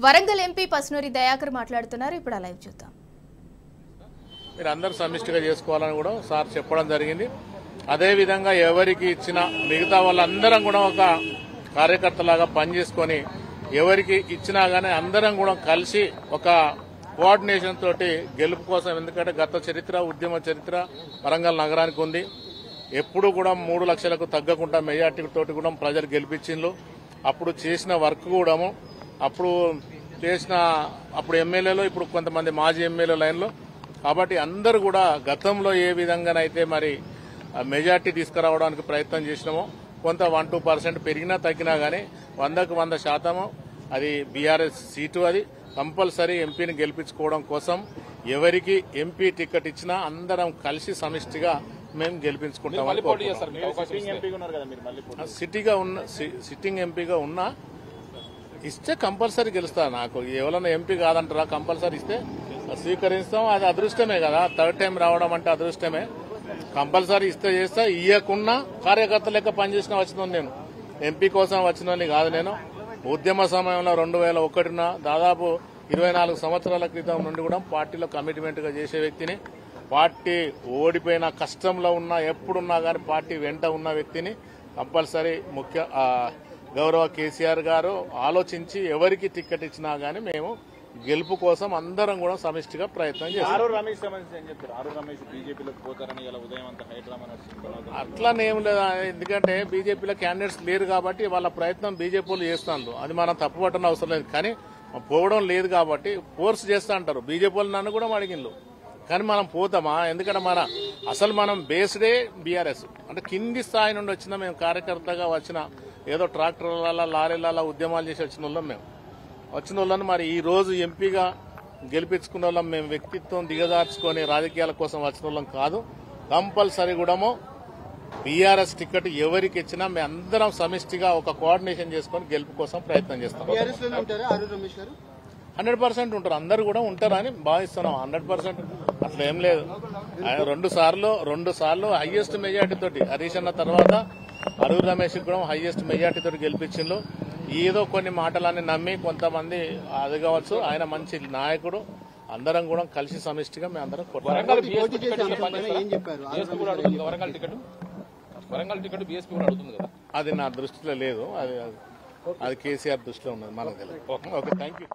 Warangal MP Pasnoori Dayakar మాట్లాడుతున్నారు. ఇప్పుడు ఆ లైవ్ చూద్దాం. మీరు అందరూ సమిష్టిగా చేసుకోవాలని కూడా సార్ చెప్పడం జరిగింది. అదేవిధంగా ఎవరికి ఇచ్చిన మిగతా వాళ్ళందరం కూడా ఒక కార్యకర్తలాగా పనిచేసుకొని ఎవరికి ఇచ్చినా గానీ అందరం కూడా కలిసి ఒక కోఆర్డినేషన్ తోటి గెలుపు కోసం, ఎందుకంటే గత చరిత్ర, ఉద్యమ చరిత్ర వరంగల్ నగరానికి ఉంది. ఎప్పుడు కూడా 3 లక్షలకు తగ్గకుండా మెజార్టీ తోటి కూడా ప్రజలు గెలిపించిండ్రు. అప్పుడు చేసిన వర్క్ కూడా అప్పుడు ఎమ్మెల్యేలు, ఇప్పుడు కొంతమంది మాజీ ఎమ్మెల్యే లైన్లో. కాబట్టి అందరూ కూడా గతంలో ఏ విధంగానైతే మరి మెజార్టీ తీసుకురావడానికి ప్రయత్నం చేసినామో కొంత 1-2% పెరిగినా తగ్గినా గానీ 100కు 100% అది బీఆర్ఎస్ సీటు. అది కంపల్సరీ ఎంపీని గెలిపించుకోవడం కోసం ఎవరికి ఎంపీ టికెట్ ఇచ్చినా అందరం కలిసి సమిష్టిగా మేము గెలిపించుకుంటాం. సిట్టింగ్ ఎంపీగా ఉన్నా ఇస్తే కంపల్సరీ గెలుస్తా. నాకు ఎవరైనా ఎంపీ కాదంటారా, కంపల్సరీ ఇస్తే స్వీకరిస్తాం. అది అదృష్టమే కదా, 3rd టైం రావడం అంటే అదృష్టమే. కంపల్సరీ ఇస్తే చేస్తా. ఇయ్యకున్నా కార్యకర్త లెక్క పనిచేసిన వచ్చిన నేను, ఎంపీ కోసం వచ్చిన కాదు. నేను ఉద్యమ సమయంలో 2001 దాదాపు 24 సంవత్సరాల క్రితం నుండి కూడా పార్టీలో కమిట్మెంట్ గా చేసే వ్యక్తిని. పార్టీ ఓడిపోయిన కష్టంలో ఉన్నా ఎప్పుడున్నా గానీ పార్టీ వెంట ఉన్న వ్యక్తిని. కంపల్సరీ గౌరవ కేసీఆర్ గారు ఆలోచించి ఎవరికి టికెట్ ఇచ్చినా గానీ మేము గెలుపు కోసం అందరం కూడా సమిష్టిగా ప్రయత్నం చేస్తాం. అట్లానేం లేదా, ఎందుకంటే బీజేపీలో క్యాండిడేట్స్ లేరు కాబట్టి వాళ్ళ ప్రయత్నం బీజేపీలు చేస్తాను. అది మనం తప్పుపట్టడం అవసరం లేదు. కానీ పోవడం లేదు కాబట్టి ఫోర్స్ చేస్తా అంటారు. బీజేపీలు నన్ను కూడా అడిగిండ్రు, కానీ మనం పోతామా? ఎందుకంటే మనం బేస్డే బీఆర్ఎస్ అంటే కింది స్థాయి నుండి వచ్చిన మేము, కార్యకర్తగా వచ్చిన, ఏదో ట్రాక్టర్ల లారీల ఉద్యమాలు చేసి వచ్చిన వాళ్ళం మేము. వచ్చిన వాళ్ళని మరి ఈ రోజు ఎంపీగా గెలిపించుకున్న వాళ్ళం మేము. వ్యక్తిత్వం దిగదార్చుకొని రాజకీయాల కోసం వచ్చిన వాళ్ళం కాదు. కంపల్సరీ కూడా బీఆర్ఎస్ టికెట్ ఎవరికి ఇచ్చినా మేము అందరం సమిష్టిగా ఒక కోఆర్డినేషన్ చేసుకుని గెలుపు కోసం ప్రయత్నం చేస్తాం. 100% ఉంటారు, అందరు కూడా ఉంటారని భావిస్తున్నాం. 100% అట్లా ఏం లేదు. 2 సార్లు హైయెస్ట్ మెజార్టీ తోటి హరీష్ అన్న తర్వాత అరూర్ రమేష్ కూడా హైయెస్ట్ మెజార్టీ తోటి గెలిపించిండ్రు. ఏదో కొన్ని మాటలన్నీ నమ్మి కొంతమంది అది కావచ్చు. ఆయన మంచి నాయకుడు. అందరం కూడా కలిసి సమిష్టిగా మేము అందరం అది నా దృష్టిలో లేదు. అది కేసీఆర్ దృష్టిలో ఉన్నది, మనకు తెలియదు. Okay, thank you.